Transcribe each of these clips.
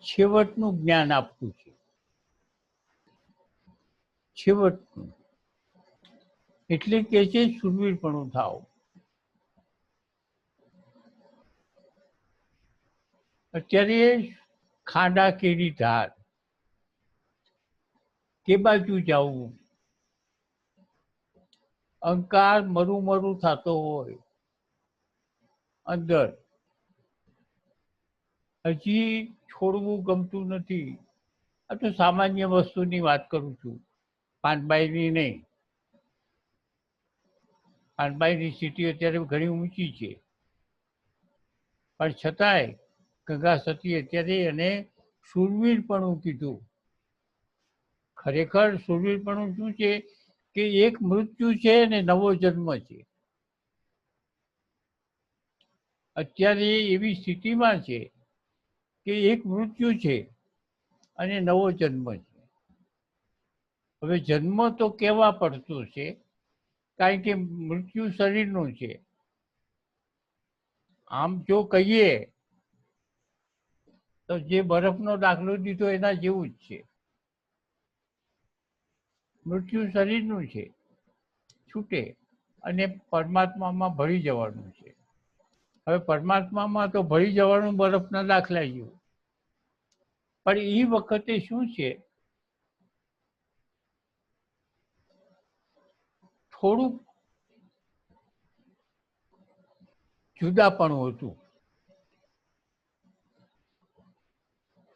છેવટનું જ્ઞાન આપવું છે, છેવટનું. એટલે કે છે શૂરવીરપણું થાવ. અત્યારે ખાડા કેરી ધાર, કે બાજુ જવું, અહંકાર મરું મરું થતો હોય અંદર, હજી છોડવું ગમતું નથી. આ તો સામાન્ય વસ્તુની વાત કરું છું, પાનબાઈની નહીં. પાનબાઈની સ્થિતિ અત્યારે ઘણી ઊંચી છે, પણ છતાંય ગંગા સતી અત્યારે એને શૂરવીરપણું કીધું. ખરેખર શૂરવીરપણું શું છે કે એક મૃત્યુ છે ને નવો જન્મ છે. અત્યારે એવી સ્થિતિમાં છે કે એક મૃત્યુ છે અને નવો જન્મ છે. હવે જન્મ તો કેવા પડતો છે, કારણ કે મૃત્યુ શરીરનું છે. આમ જો કહીએ તો જે બરફનો દાખલો દીધો એના જેવું જ છે. મૃત્યુ શરીરનું છે, છૂટે અને પરમાત્મામાં ભળી જવાનું છે. હવે પરમાત્મામાં તો ભળી જવાનું બરફના દાખલા જેવું. પણ એ વખતે શું છે, થોડુંક જુદાપણું હતું.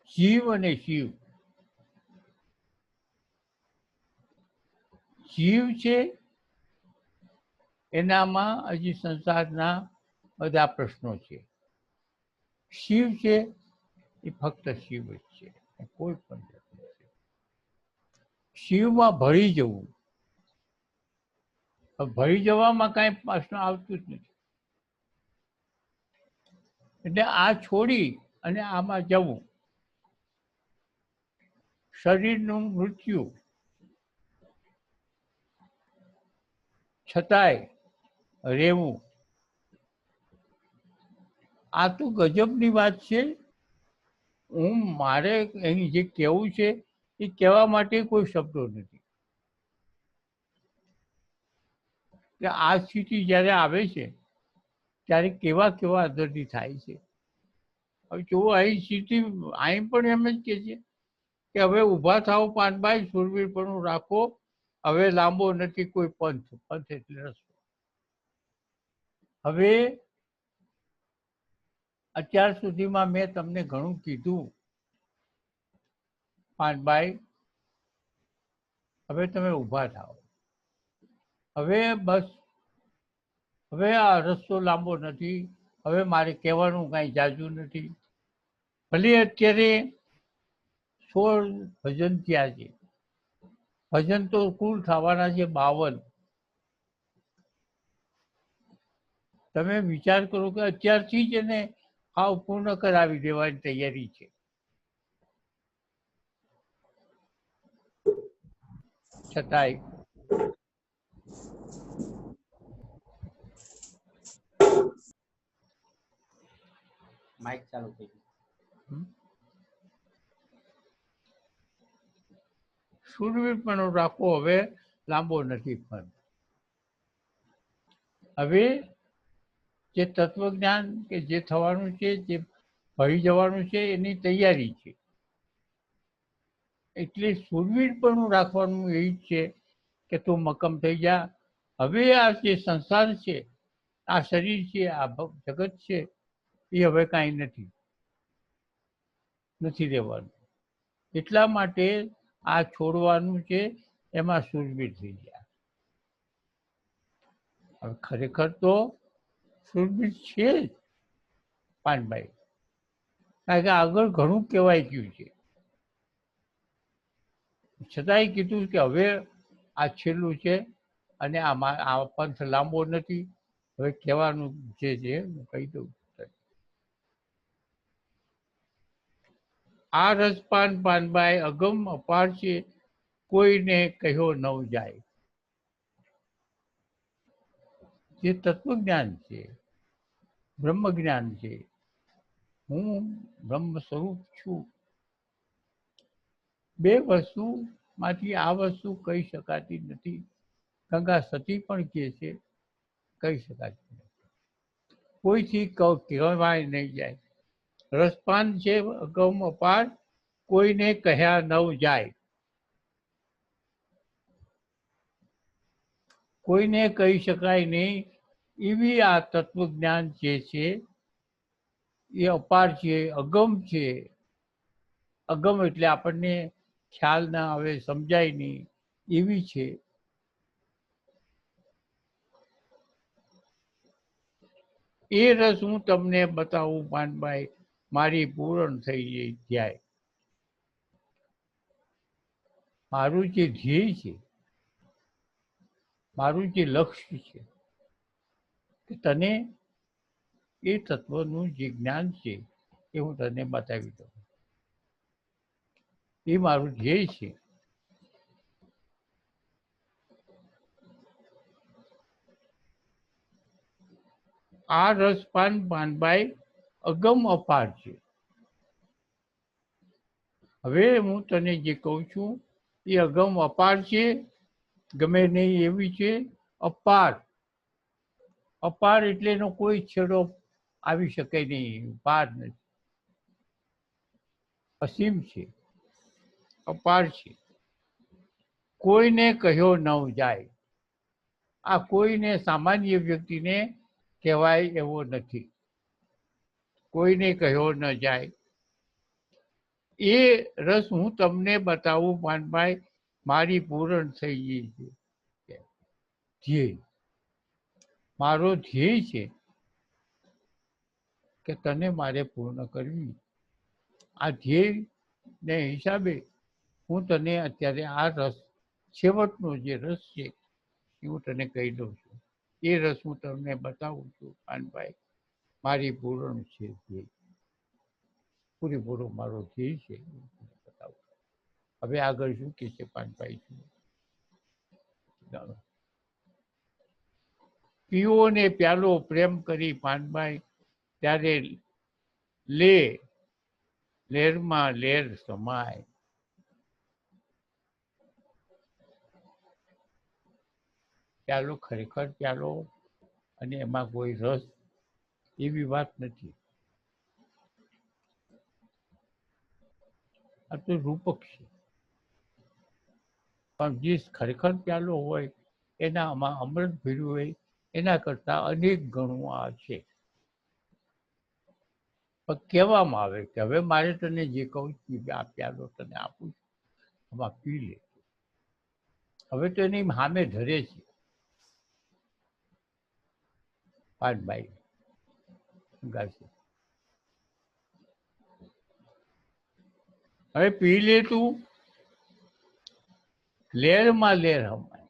જીવ અને શિવ, જીવ છે એનામાં હજી સંસારના બધા પ્રશ્નો છે. શિવ છે એ ફક્ત શિવ જ છે, કોઈ પણ નથી. શિવમાં ભળી જવું, ભળી જવામાં કાંઈ પ્રશ્ન આવતું જ નથી. એટલે આ છોડી અને આમાં જવું, શરીરનું મૃત્યુ છતાંય રહેવું, આ તો ગજબની વાત છે. મારે અહીં જે કહેવું છે એ કહેવા માટે કોઈ શબ્દો નથી. કે આ સ્થિતિ જ્યારે આવે છે ત્યારે કેવા કેવા દર્દી થાય છે. હવે જો અહીં સ્થિતિ અહીં પણ એમ જ કે છે કે હવે ઊભા થાવ પાનબાઈ, શૂરવીરપણું રાખો, હવે લાંબો નથી કોઈ પંથ, પંથ એટલે રસ્તો. હવે અત્યાર સુધીમાં મેં તમને ઘણું કીધું પાનબાઈ, હવે તમે ઊભા થાવ. હવે બસ, હવે આ રસ્તો લાંબો નથી. હવે મારે કહેવાનું કાંઈ જાજુ નથી. ભલે અત્યારે 16 ભજન થયા છે, ભજન તો કુલ થવાના છે 52. તમે વિચાર કરો કે અત્યારથી જ એને હાવ પૂર્ણ કરાવી દેવાની તૈયારી છે. છતાંય માઇક ચાલુ થઈ ગયું. શૂરવીરપણું રાખો, હવે લાંબો નથી પણ. હવે જે તત્વજ્ઞાન કે જે થવાનું છે, જે ભળી જવાનું છે, એની તૈયારી છે. એટલે શૂરવીરપણું રાખવાનું એ જ છે કે તું મક્કમ થઈ જા. હવે આ જે સંસાર છે, આ શરીર છે, આ જગત છે, એ હવે કાંઈ નથી, નથી રહેવાનું. એટલા માટે આ છોડવાનું છે, એમાં શૂરવીર થઈ ગયા. હવે ખરેખર તો શૂરવીર છે જ પાનભાઈ, કારણ કે આગળ ઘણું કહેવાય ગયું છે. છતાંય કીધું કે હવે આ છેલ્લું છે અને આ પંથ લાંબો નથી. હવે કહેવાનું જે છે હું કહી દઉં. આ રસપાન પાનબાઈ અગમ અપાર છે, કોઈને કહ્યો ન જાય. જે તત્વજ્ઞાન છે, બ્રહ્મ જ્ઞાન છે, હું બ્રહ્મ સ્વરૂપ છું, બે વસ્તુમાંથી આ વસ્તુ કહી શકાતી નથી. ગંગા સતી પણ કહે છે કહી શકાતી નથી. કોઈથી કહેવાય નહીં જાય. રસપાન છે અગમ અપાર, કોઈને કહ્યા ન જાય. કોઈને કહી શકાય નહીં એવી આ તત્વજ્ઞાન જે છે એ અપાર છે, અગમ છે. અગમ એટલે આપણને ખ્યાલ ના આવે, સમજાય નહીં એવી છે. એ રસ હું તમને બતાવું પાનભાઈ, મારી પૂરણ થઈ જાય. મારું જે ધ્યેય છે, મારું જે લક્ષ્ય છે કે તને એ તત્વનું જે જ્ઞાન છે એ હું તને બતાવી દઉં. એ મારું ધ્યેય છે. આ રસપાન પાનભાઈ અગમ અપાર છે. હવે હું તને જે કહું છું એ અગમ અપાર છે, ગમે નહીં એવી છે. અપાર, અપાર એટલે એનો કોઈ છેડો આવી શકે નહીં, પાર નથી. અસીમ છે, અપાર છે. કોઈને કહ્યો ન જાય. આ કોઈને સામાન્ય વ્યક્તિને કહેવાય એવો નથી. કોઈને કહ્યો ન જાય. એ રસ હું તમને બતાવું પાનભાઈ, મારી પૂરણ થઈ ગઈ છે. ધ્યેય, મારો ધ્યેય છે કે તને મારે પૂર્ણ કરવી. આ ધ્યેય ને હિસાબે હું તને અત્યારે આ રસ, છેવટનો જે રસ છે એ હું તને કહી દઉં છું. એ રસ હું તમને બતાવું છું પાનભાઈ, મારી પૂરણ છે ધ્યેય. પૂરેપૂરો મારો ધ્યેય છે બતાવું. હવે આગળ શું કે છે પાનભાઈ? પીવો ને પ્યાલો પ્રેમ કરી પાનભાઈ, ત્યારે લે લેરમાં લેર સમાય. પ્યાલો ખરેખર પ્યાલો અને એમાં કોઈ રસ એવી વાત નથી. આ તો રૂપક છે. પણ જે ખરેખર પ્યાલો હોય એનામાં અમૃત ભર્યું હોય એના કરતા અનેક ગણું આ છે. પણ કહેવામાં આવે કે હવે મારે તને જે કહું છું કે આ પ્યાલો તને આપું છું, આમાં પી લે. હવે તો એની સામે ધરે છે પાનભાઈ ગાશે. હવે પી લે તું, લેરમાં લેર હમાય.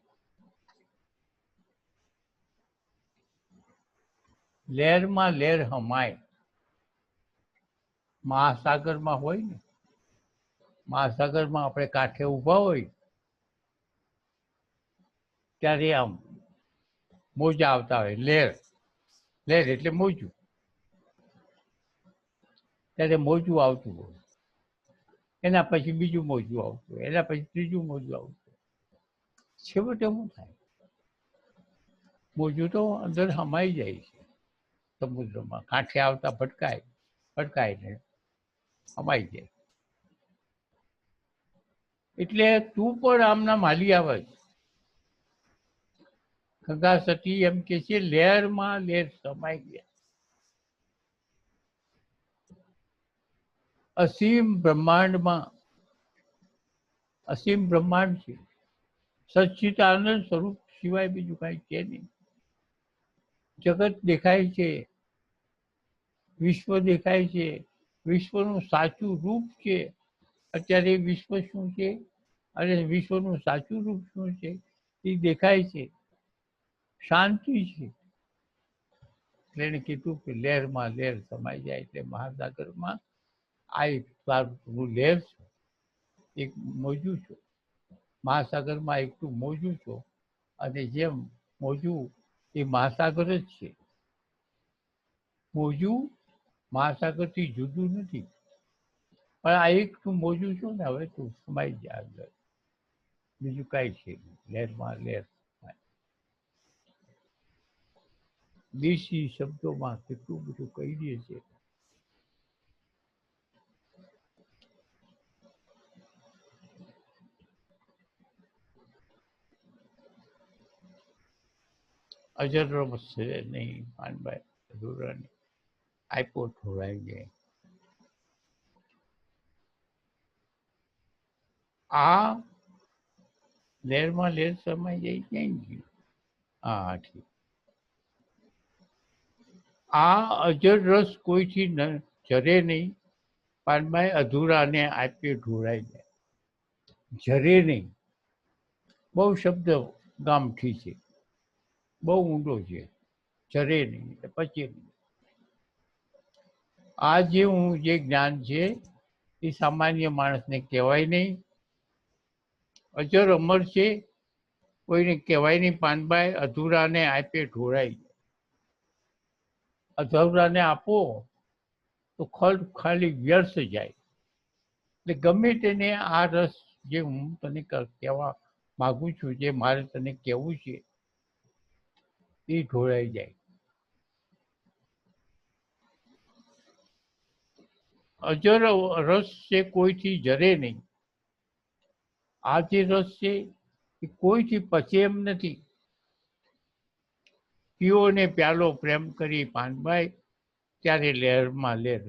લેરમાં લેર હમાય. મહાસાગરમાં હોય ને, મહાસાગરમાં આપણે કાંઠે ઊભા હોય ત્યારે આમ મોજા આવતા હોય. લેર, લેર એટલે મોજું. ત્યારે મોજું આવતું હોય, એના પછી બીજું મોજું આવતું હોય, એના પછી ત્રીજું મોજું આવતું હોય. છેવટે શું થાય? મોજું તો અંદર હમાઈ જાય છે સમુદ્રમાં. કાંઠે આવતા ભટકાય, ભટકાઈને હમાઈ જાય. એટલે તું પણ આમના માલી આવે છે. ગંગા સતી એમ કે છે લેરમાં લેર સમાઈ ગયા. અસીમ બ્રહ્માંડમાં, અસીમ બ્રહ્માંડ છે. સચ્ચિદાનંદ સ્વરૂપ સિવાય બીજું કાંઈ છે નહીં. જગત દેખાય છે, વિશ્વ દેખાય છે, વિશ્વનું સાચું રૂપ છે. અત્યારે વિશ્વ શું છે અને વિશ્વનું સાચું રૂપ શું છે એ દેખાય છે. શાંતિ છે. એટલે એને કીધું કે લહેરમાં લહેર સમાઈ જાય. એટલે મહાસાગરમાં આ એક તારું લહેર છે, એક મોજું છો. મહાસાગરમાં એક તું મોજું છો, અને જેમ મોજું એ મહાસાગર જ છે. મોજું મહાસાગરથી જુદું નથી, પણ આ એક તું મોજું છું ને, હવે તું સમાઈ જા અંદર, બીજું કાંઈ છે નહીં. લહેરમાં લહેર. દેશી શબ્દોમાં કેટલું બધું કહી દે છે. અજર છે નહીં માનભાઈ અધૂરાની, આપ્યો ઠોરાઈ જાય. આ લહેરમાં લહેર સમાઈ જાય ક્યાં ગયું? હા ઠીક. આ અજર રસ કોઈથી જરે નહીં પાનભાઈ અધૂરાને આપીએ ઢોળાઈ જાય. જરે નહીં, બહુ શબ્દ ગામઠી છે, બહુ ઊંડો છે. જરે નહીં એટલે પછી નહીં. આ જે જ્ઞાન છે એ સામાન્ય માણસને કહેવાય નહીં. અજર અમર છે, કોઈને કહેવાય નહીં. પાનભાઈ અધૂરાને આપે ઢોળાઈ જાય. અધૂરાને આપો તો ખાલી વ્યર્થ જાય. એટલે ગમે તેને આ રસ જે હું તને કહેવા માગું છું, જે મારે તને કહેવું છે, એ ઢોળાઈ જાય. અજર રસ છે કોઈથી જરે નહીં. આ જે રસ છે એ કોઈથી પચે એમ નથી. પીઓ ને પ્યાલો પ્રેમ કરી પાનભાઈ, ત્યારે લહેરમાં લહેર.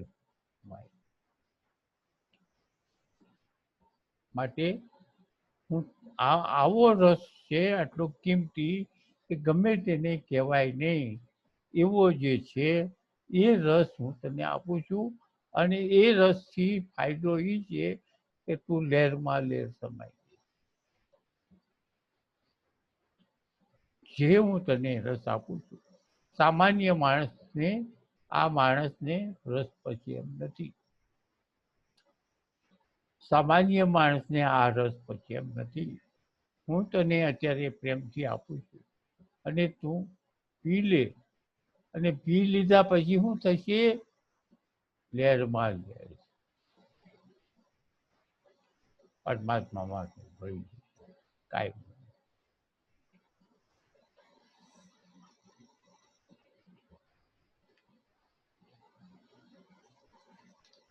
માટે હું આવો રસ છે આટલો કિંમતી કે ગમે તેને કહેવાય નહીં એવો જે છે એ રસ હું તને આપું છું. અને એ રસથી ફાયદો એ છે કે તું લહેરમાં લહેર સમાય. જે હું તને રસ આપું છું, સામાન્ય માણસને આ માણસને રસ પછી એમ નથી. સામાન્ય માણસને આ રસ પછી એમ નથી. હું તને અત્યારે પ્રેમથી આપું છું અને તું પી લે. અને પી લીધા પછી શું થશે? લહેરમાં લહેર. પરમાત્મામાં ભળી કાંઈ.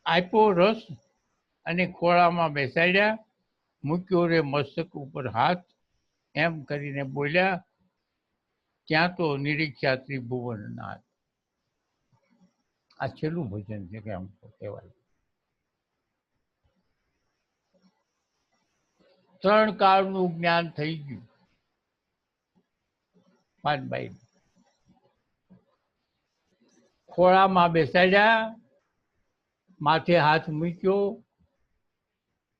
આપ્યો રસ અને ખોળામાં બેસાડ્યા, મૂક્યો રે મસ્તક ઉપર હાથ, એમ કરીને બોલ્યા, ત્યાં તો નિરીક્ષા ત્રિભુવનનાથ. આ છેલ્લું ભજન છે કે આમ કહેવાય. 3 કાળનું જ્ઞાન થઈ ગયું પાનભાઈ. ખોળામાં બેસાડ્યા, માથે હાથ મૂક્યો,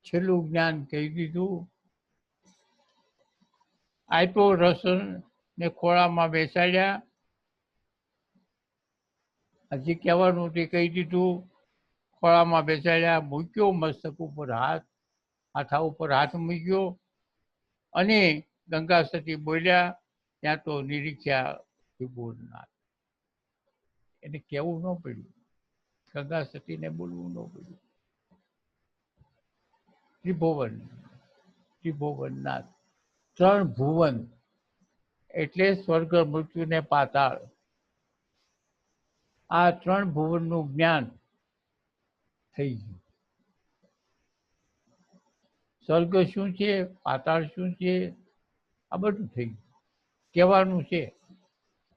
છેલ્લું જ્ઞાન કહી દીધું. આપ્યો રસ ને ખોળામાં બેસાડ્યા, હજી કહેવાનું તે કહી દીધું. ખોળામાં બેસાડ્યા, મૂક્યો મસ્તક ઉપર હાથ, માથા ઉપર હાથ મૂક્યો અને ગંગા સતી બોલ્યા, ત્યાં તો નિરીક્ષા ત્રિભુવનનાથ. એને કહેવું ન પડ્યું, ગંગા સતીને બોલવું ન પડ્યું. ત્રિભુવન, ત્રિભુવનનાથ. 3 ભુવન એટલે સ્વર્ગ, મૃત્યુ ને પાતાળ. આ 3 ભુવનનું જ્ઞાન થઈ ગયું. સ્વર્ગ શું છે, પાતાળ શું છે, આ બધું થઈ ગયું. કહેવાનું છે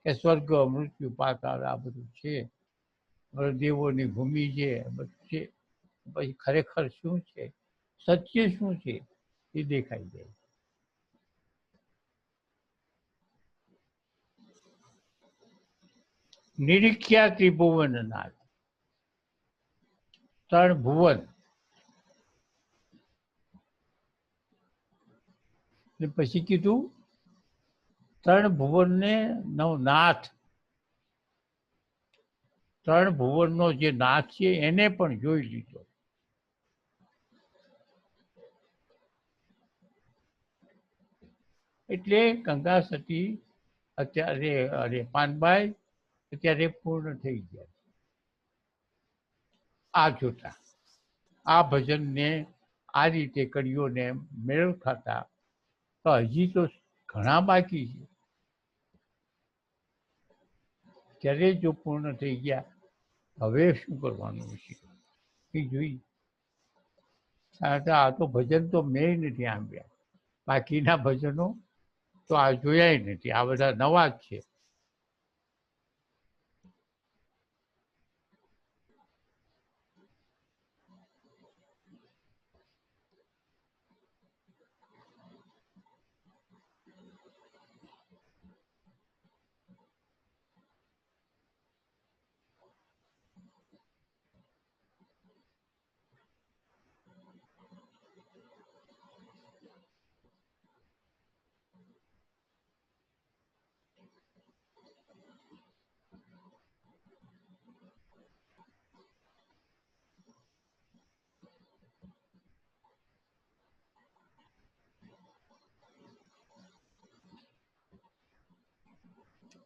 કે સ્વર્ગ, મૃત્યુ, પાતાળ આ બધું છે, દેવોની ભૂમિ છે, બધું છે. પછી ખરેખર શું છે, સત્ય શું છે એ દેખાઈ જાય. નિરીક્ષા ત્રિભુવનનાથ. 3 ભુવન પછી કીધું 3 ભુવનને નાથ. 3 ભુવનનો જે નાથ છે એને પણ જોઈ લીધો. એટલે ગંગા સતી અત્યારે, અરે પાનભાઈ અત્યારે પૂર્ણ થઈ ગયા આ જોતા. આ ભજનને આ રીતે કડીઓને મેળ ખાતા તો હજી તો ઘણા બાકી છે. ત્યારે જો પૂર્ણ થઈ ગયા હવે શું કરવાનું છે એ જોઈ. આ તો ભજન તો મેં નથી આંબ્યા, બાકીના ભજનો તો આ જોયા નથી, આ બધા નવા જ છે.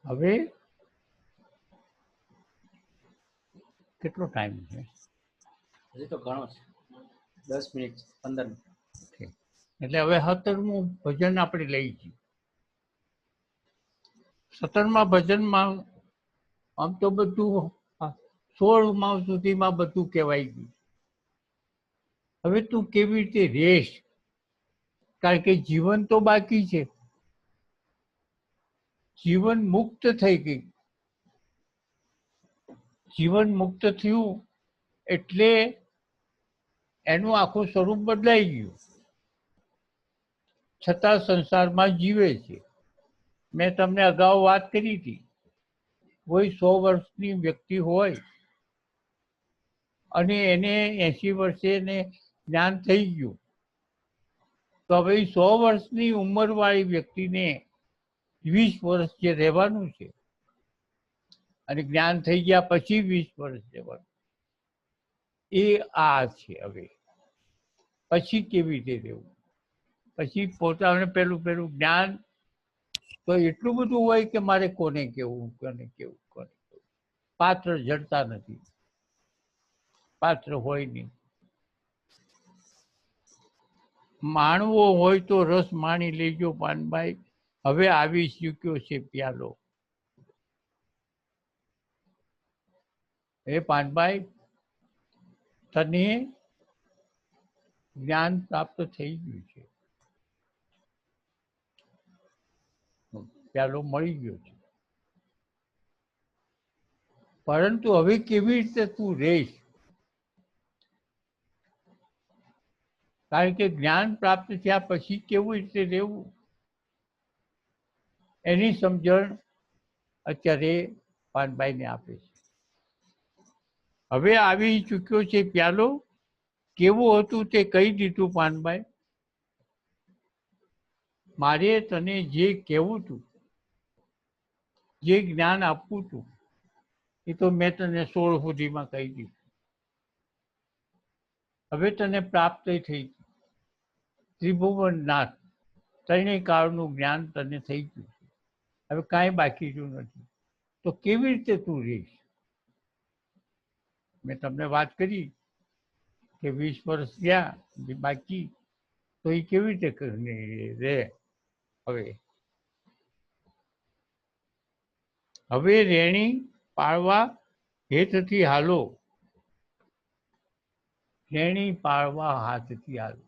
હવે કેટલો ટાઈમ છે? હજી તો ઘણો છે, 10 મિનિટ 15 મિનિટ. એટલે હવે 17મું ભજન આપણે લઈ છીએ. 17મા ભજનમાં આમ તો બધું 16મા સુધીમાં બધું કહેવાય ગયું. હવે તું કેવી રીતે રહેશ? કારણ કે જીવન તો બાકી છે, જીવન મુક્ત થઈ ગઈ. જીવન મુક્ત થયું એટલે એનું આખું સ્વરૂપ બદલાઈ ગયું, છતાં સંસારમાં જીવે છે. મેં તમને અગાઉ વાત કરી હતી, કોઈ 100 વર્ષની વ્યક્તિ હોય અને એને 80 વર્ષે એને જ્ઞાન થઈ ગયું, તો હવે 100 વર્ષની ઉંમરવાળી વ્યક્તિને 20 વર્ષ જે રહેવાનું છે અને જ્ઞાન થઈ ગયા પછી 20 વર્ષ રહેવાનું, એ આ છે. હવે પછી કેવી રીતે રહેવું? પછી પોતાને પેલું જ્ઞાન તો એટલું બધું હોય કે મારે કોને કેવું, કોને કેવું, કોને કેવું. પાત્ર જડતા નથી, પાત્ર હોય નહીં. માણવો હોય તો રસ માણી લેજો પાનભાઈ, હવે આવી ચૂક્યો છે પ્યાલો. એ પાનભાઈ, તને જ્ઞાન પ્રાપ્ત થઈ ગયું છે, પ્યાલો મળી ગયો છે, પરંતુ હવે કેવી રીતે તું રહીશ? કારણ કે જ્ઞાન પ્રાપ્ત થયા પછી કેવી રીતે રહેવું એની સમજણ અત્યારે પાનભાઈને આપે છે. હવે આવી ચૂક્યો છે પ્યાલો, કેવું હતું તે કહી દીધું પાનભાઈ. મારે તને જે કહેવું હતું, જે જ્ઞાન આપવું હતું, એ તો મેં તને 16 સુધીમાં કહી દીધું. હવે તને પ્રાપ્ત થઈ, ત્રિભુવનનાથ ત્રણેય કાળનું જ્ઞાન તને થઈ ગયું. હવે કાંઈ બાકી રહ્યું નથી, તો કેવી રીતે તું રહીશ? મેં તમને વાત કરી કે 20 વર્ષ ગયા બાકી, તો એ કેવી રીતે રહે? હવે રેણી પાળવા હેતથી હાલો, રેણી પાળવા હાથથી હાલો.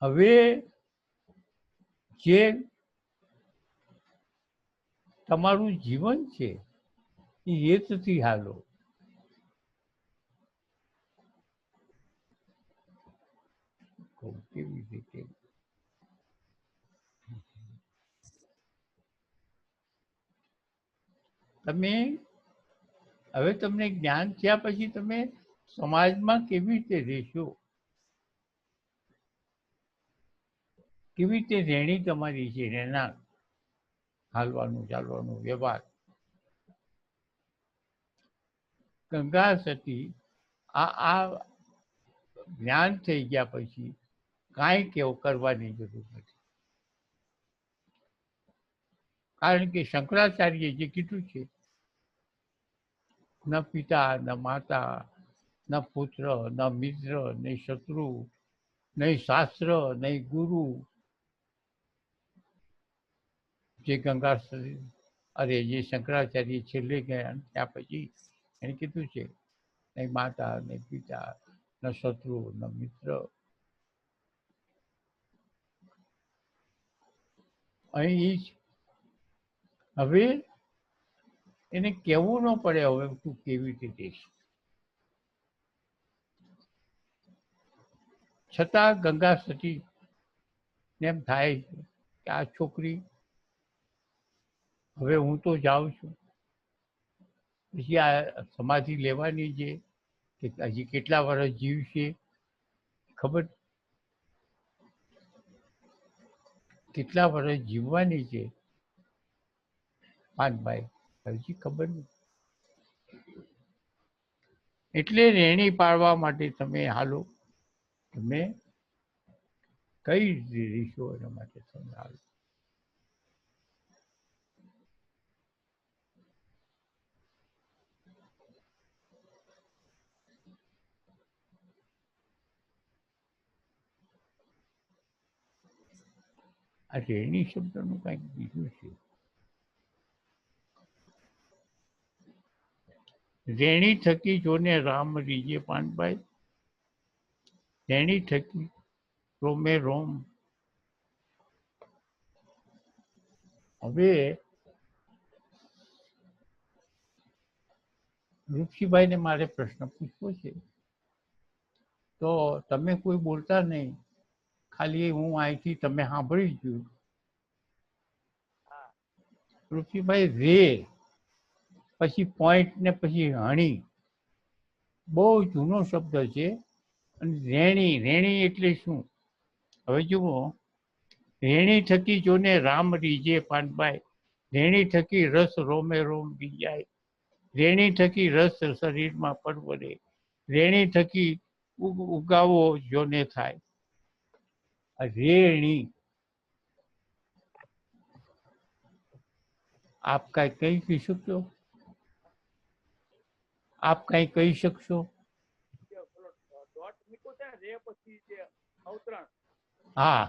હવે જે તમારું જીવન છે એ હેતથી હાલો. કેવી રીતે? તમે હવે તમને જ્ઞાન થયા પછી તમે સમાજમાં કેવી રીતે રહેશો? કેવી રીતે રહેણી તમારી છે, રહેણા, હાલવાનું, ચાલવાનું, વ્યવહાર. ગંગા સતી આ જ્ઞાન થઈ ગયા પછી કાંઈ કેવું કરવાની જરૂર નથી. કારણ કે શંકરાચાર્ય જે કીધું છે, ન પિતા ન માતા ન પુત્ર, ન મિત્ર, નહીં શત્રુ, નહીં શાસ્ત્ર, નહીં ગુરુ. જે ગંગા અરે જે શંકરાચાર્ય છેલ્લે ગયા ત્યાં પછી એને કીધું છે, નહીં માતા, નહીં પિતા, ન શત્રુ, ન મિત્ર. અહીં ઈ જ. હવે એને કહેવું ન પડે હવે તું કેવી રીતે દેશ. છતાં ગંગા સતી એમ થાય કે આ છોકરી હવે હું તો જાઉં છું, પછી આ સમાધિ લેવાની છે કે હજી કેટલા વર્ષ જીવશે ખબર, કેટલા વર્ષ જીવવાની છે પાનભાઈ હજી ખબર નહીં. એટલે રેણી પાડવા માટે તમે હાલો, તમે કઈ રીતે રીશો એના માટે તમે હાલો. આ રેણી શબ્દનું કંઈક બીજું છે. રેણી થકી જોને રામ રીજે પાનભાઈ, રેણી થકી રોમે રોમ. હવે ઋષિભાઈને મારે પ્રશ્ન પૂછવો છે, તો તમે કોઈ બોલતા નહીં, ખાલી હું અહીંથી તમે સાંભળી ગયું. ઋષિભાઈ રે પછી પોઈન્ટ ને પછી હણી બહુ જૂનો શબ્દ છે. અને રેણી, રેણી એટલે શું? હવે જુઓ, રેણી થકી જોને રામ રીજે પાનભાઈ, રેણી થકી રસ રોમે રોમ બીજાય, રેણી થકી રસ શરીરમાં પરવરે, રેણી થકી ઉગાવો જોને થાય. રેણી આપ કઈ કહી શકશો? આપ કઈ કહી શકશો? હા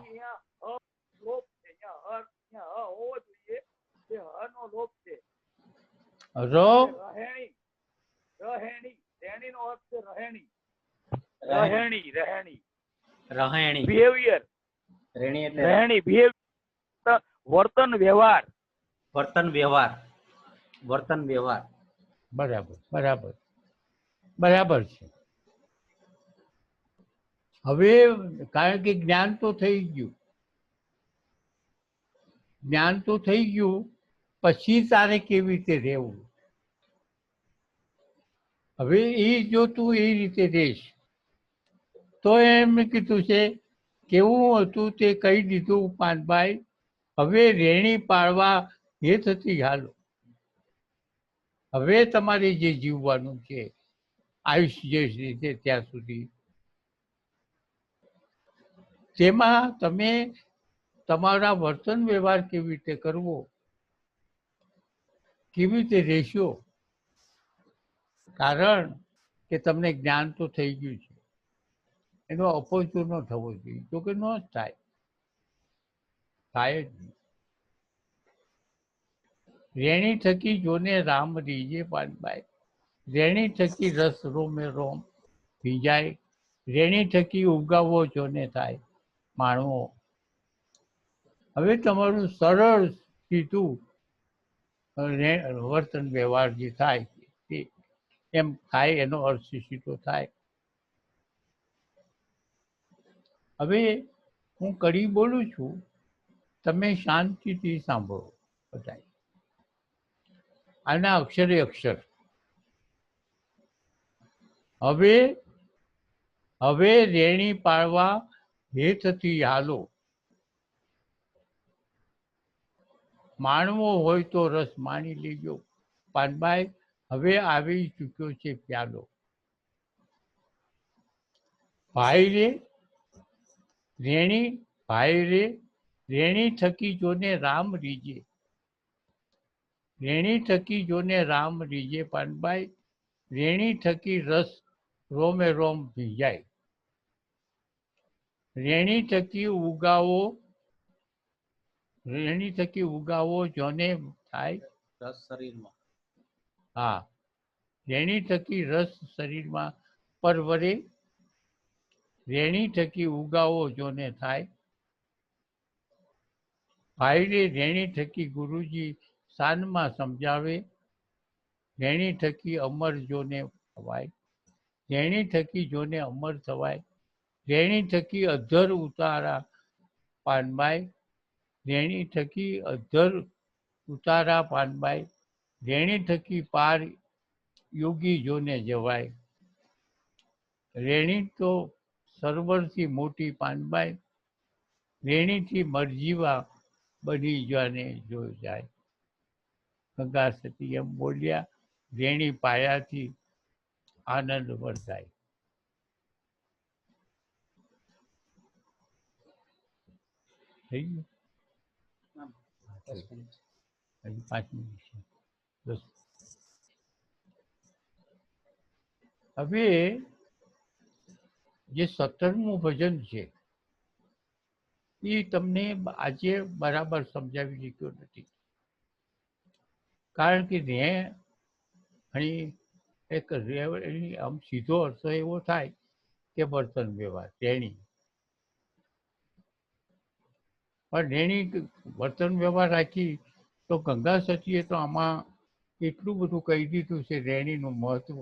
રો રહેણી. બિહેવિયર, રેણી એટલે રહેણી, બિહેવિયર, વર્તન વ્યવહાર. વર્તન વ્યવહાર. વર્તન વ્યવહાર. બરાબર બરાબર બરાબર છે. હવે કારણ કે જ્ઞાન તો થઈ ગયું, જ્ઞાન તો થઈ ગયું, પછી તારે કેવી રીતે રહેવું? હવે એ જો તું એ રીતે રહેશ તો એમ કીધું છે કેવું હતું તે કહી દીધું પાનભાઈ. હવે રેણી પાડવા એ થતી હાલો. હવે તમારે જે જીવવાનું છે આયુષ્ય જે રીતે ત્યાં સુધી, તેમાં તમે તમારા વર્તન વ્યવહાર કેવી રીતે કરવો, કેવી રીતે રહેશો? કારણ કે તમને જ્ઞાન તો થઈ ગયું છે, એનો અપોચો ન થવો જોઈએ. જો કે ન જ થાય, થાય જ નહીં. રેણી થકી જોને રામ રીજે પાનભાઈ, રેણી થકી રસ રોમે રોમ ભીંજાય, રેણી થકી ઉગાવો જોને થાય માણવો. હવે તમારું સરળ સીધું વર્તન વ્યવહાર જે થાય તે એમ થાય, એનો અર્થ સીધો થાય. હવે હું કડી બોલું છું, તમે શાંતિથી સાંભળો બધા. આના અક્ષરે અક્ષર. હવે હવે રેણી પાડવા હેતથી હાલો, માણવો હોય તો રસ માણી લેજો. પાનભાઈ હવે આવી ચૂક્યો છે પ્યાલો. ભાઈ રે રેણી, ભાઈ રે રેણી થકી જોને રામ રીજે, રેણી થકી જોને રામ રીજે પાનભાઈ, રેણી થકી રસ રોમે રોમ ભીંજાય. રેણી થકી ઉગાવો જોને થાય. રસ શરીરમાં. હા, રેણી થકી રસ શરીરમાં પરવરે. રેણી થકી ઉગાવો જોને થાય. ભાઈને રેણી થકી ગુરુજી શાનમાં સમજાવે. રેણી થકી અમર જોને થવાય. રેણી થકી જોને અમર થવાય. રેણી થકી અધર ઉતારા પાનબાઈ. રેણી થકી અધર ઉતારા પાનબાઈ. રેણી થકી પાર યોગી જોને જવાય. રેણી તો સર્વરથી મોટી પાનબાઈ. રેણીથી મરજીવા બની જાને જો જાય. ગંગા સતી એમ બોલ્યા. રેણી પાયાથી આનંદ વર્તાય. થઈ ગયું? 10 મિનિટ. હજી 5 મિનિટ છે. બસ. હવે જે 17મું ભજન છે એ તમને આજે બરાબર સમજાવી શક્યો નથી. કારણ કે અહીં એક આમ સીધો અર્થ એવો થાય કે વર્તન વ્યવહાર રેણી. પણ રેણી વર્તન વ્યવહાર રાખી તો ગંગા સતીએ તો આમાં એટલું બધું કહી દીધું છે. રેણીનું મહત્વ,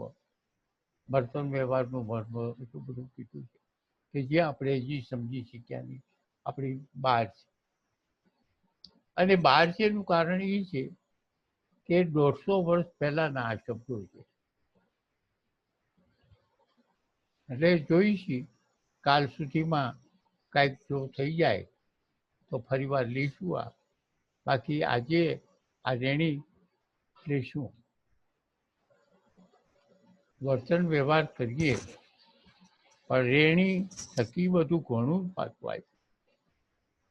વર્તન વ્યવહારનું મહત્વ એટલું બધું કીધું છે કે જે આપણે હજી સમજી શક્યા નહીં. આપણી બહાર છે. અને બહાર છે એનું કારણ એ છે કે 150 વર્ષ પહેલાના આ શબ્દો છે. એટલે જોઈશી કાલ સુધીમાં કાંઈક જો થઈ જાય તો ફરીવાર લઈશું. બાકી આજે આ રેણી લઈશું. વર્તન વ્યવહાર કરીએ પણ રેણી થકી બધું ઘણું પાછું આવ્યું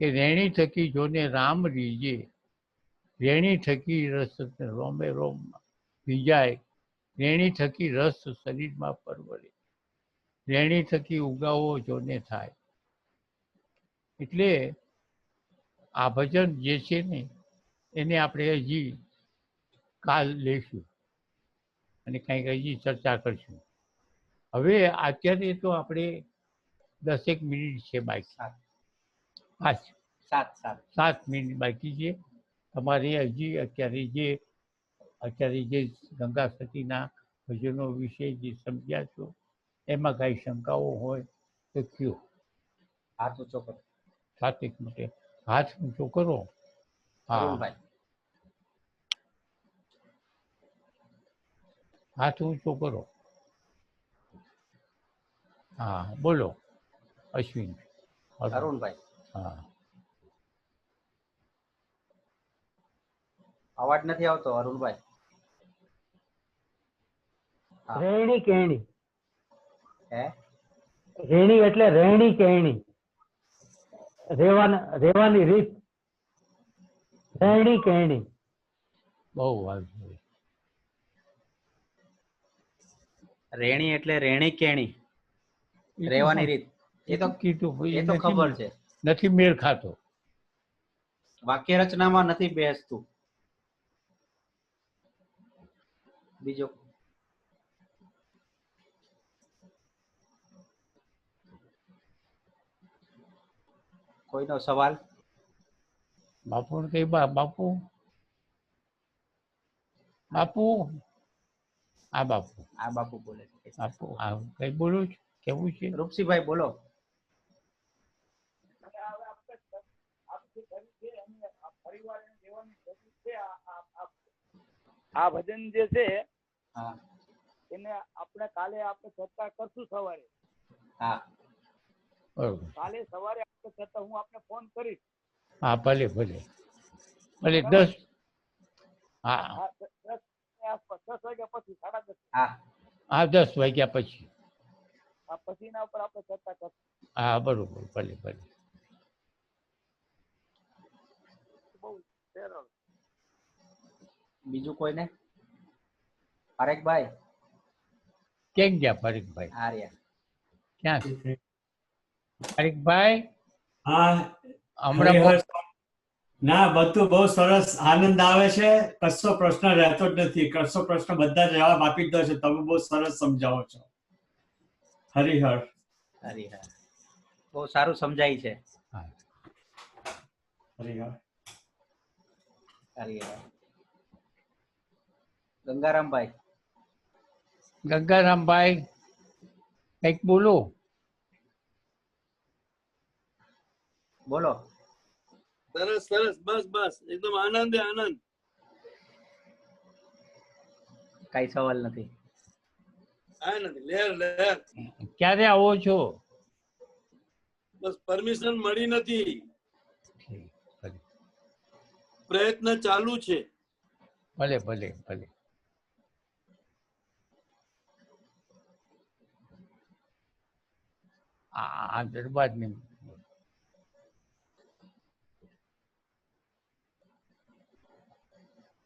કે રેણી થકી જોને રામ રીજે. રેણી થકી રસ રોમે રોમ ભીંજાય. રેણી થકી રસ શરીરમાં પરવરે. રેણી થકી ઉગાવો જોને થાય. એટલે આ ભજન જે છે ને એને આપણે હજી કાલ લઈશું અને કંઈક હજી ચર્ચા કરશું. હવે અત્યારે તો આપણે 10 મિનિટ છે બાકી. 7 મિનિટ બાકી છે. તમારે હજી અત્યારે જે ગંગા સતીના ભજનો વિશે જે સમજ્યા છો એમાં કાંઈ શંકાઓ હોય તો કયો. હાથ ઊંચો કરો. 7 મિનિટે હાથ ઊંચો કરો. હા, અરુણભાઈ. હાથ ઊંચો કરો. હા, બોલો અશ્વિન. અરુણભાઈ. હા, અવાજ નથી આવતો અરુણભાઈ. હા. રહેણી કહેણી. હે? રહેણી એટલે રહેણી કહેણી. રહેવાની રીત. રહેણી કહેણી. બહુ વાત છે. રેણી એટલે રેણી કેણી. એ તો રહેવાની રીત. એ તો કીધું એ તો ખબર છે. નથી મેળ ખાતો. વાક્ય રચનામાં નથી બેસતું. બીજો કોઈનો સવાલ? બાપુ કઈ બાપુ આ બાપુ બોલે છે. બાપુ આ કઈ બોલું છું કેવું છે? રૂપસીભાઈ બોલો. આ ભજન જે છે હા. એને આપણે કાલે ચર્ચા કરશું સવારે. હા. બરોબર. કાલે સવારે આપણે ચર્ચા હું આપને ફોન કરીશ. હા, ભલે 10. હા, 10 વાગ્યા પછી 10:30. હા. 10 વાગ્યા પછી. આ પછીના ઉપર આપણે ચર્ચા કરશું. હા, બરોબર. ભલે. બહુ સરળ. બીજું કોઈને? હરેકભાઈ. કેમ ગયા ફરીકભાઈ? આર્યા. ક્યાં છે ફરીકભાઈ? હા હમણાં હરિહર. ના, બધું બહુ સરસ, આનંદ આવે છે. કશો પ્રશ્ન રહેતો જ નથી. કશો પ્રશ્ન બધા જવાબ આપી જ દો છો. તમે બહુ સરસ સમજાવો છો હરિહર. હરિહર. બહુ સારું સમજાય છે. હા. હરિહર. હરિહર. ગંગારામભાઈ. ગંગારામભાઈ કંઈક બોલો. બોલો. સરસ સરસ, બસ બસ, એકદમ આનંદે આનંદ. કઈ સવાલ નથી. આનંદ લહેર લહેર. ક્યારે આવો છો? બસ પરમિશન મળી નથી, ઠીક, ભલે પ્રયત્ન ચાલુ છે. ભલે ભલે ભલે. આ દરબારની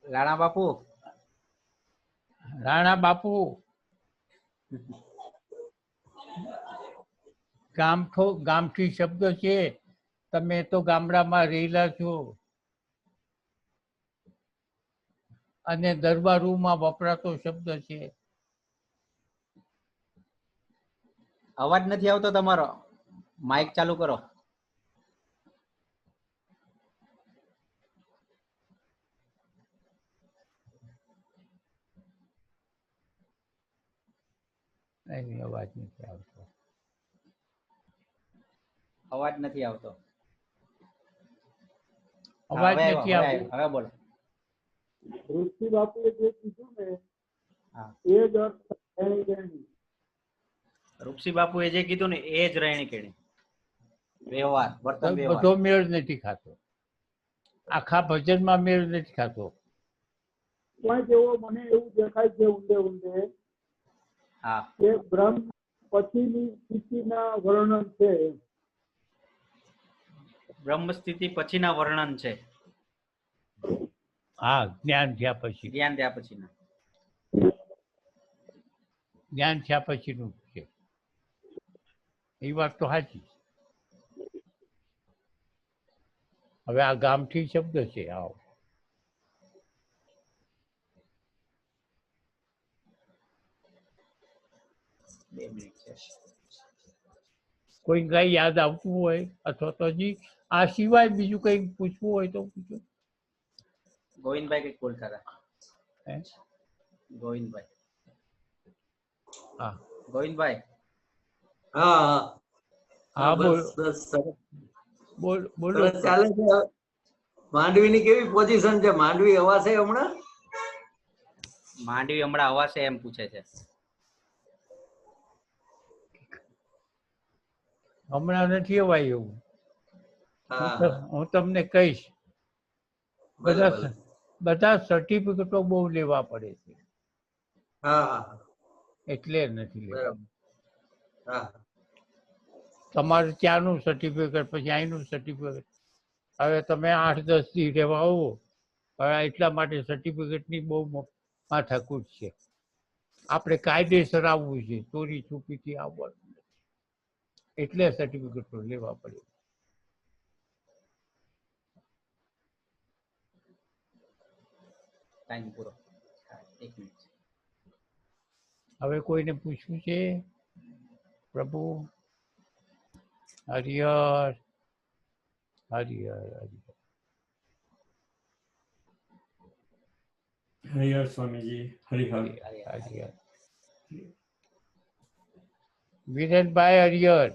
રાણા બાપુ. રાણા બાપુ ગામઠી શબ્દ છે. તમે તો ગામડામાં રહેલા છો અને દરબારોમાં વપરાતો શબ્દ છે. અવાજ નથી આવતો તમારો. માઇક ચાલુ કરો. એની અવાજ નથી આવતો. અવાજ નથી આવતો. અવાજ હવે નથી આવ્યો, આવતો. હવે બોલો. ઋષિ બાપુએ જે કીધું ને હા. એ જ અર્થ રહેણી કહેણી. રૂપસી બાપુએ જે કીધું ને એ જ રહેણી કેણી. વ્યવહાર, વર્તન વ્યવહાર. બધો મેળ નથી ખાતો. આખા ભજનમાં મેળ નથી ખાતો. પણ જેવો મને એવું દેખાય છે ઊંડે ઊંડે હા. કે બ્રહ્મ પછીની સ્થિતિના વર્ણન છે. બ્રહ્મ સ્થિતિ પછીના વર્ણન છે. હા, જ્ઞાન થયા પછી. જ્ઞાન થયા પછીના. જ્ઞાન થયા પછીનું છે. એ વાત તો સાચી. હવે આ ગામઠી શબ્દ છે. આવો બે મિનિટ છે. કોઈ કઈ યાદ આવતું હોય અથવા તો હજી આ સિવાય બીજું કઈ પૂછવું હોય તો પૂછો. ગોવિંદભાઈ કઈક બોલતા હતા. હે? ગોવિંદભાઈ. હા ગોવિંદભાઈ. હા હા, બોલ બસ બસ સરસ બોલો. સરસ ચાલે છે. માંડવીની કેવી પોઝિશન છે? માંડવી હવાશે હમણાં? માંડવી હમણાં હવાશે એમ પૂછે છે. હમણાં નથી અવાય એવું. હા હું તમને કહીશ. ભલે ભલે. બધા સર્ટિફિકેટો બહુ લેવા પડે છે હા એટલે નથી લેવા. બરાબર. હા તમારે ત્યાંનું સર્ટિફિકેટ પછી અહીંનું સર્ટિફિકેટ. હવે તમે 8-10 દી રહેવા આવો, હવે એટલા માટે સર્ટિફિકેટની બહુ માથાકૂટ છે. આપણે કાયદેસર આવવું છે, ચોરી છુપીથી આવવાનું નથી. એટલે સર્ટિફિકેટો લેવા પડે. ટાઈમ પૂરો. એક મિનિટ. હવે કોઈને પૂછવું છે? પ્રભુ હરિહર હરિહર હરિહર. હરિહર સ્વામીજી. હરિહર. હરિહર. વિરેનભાઈ હરિહર.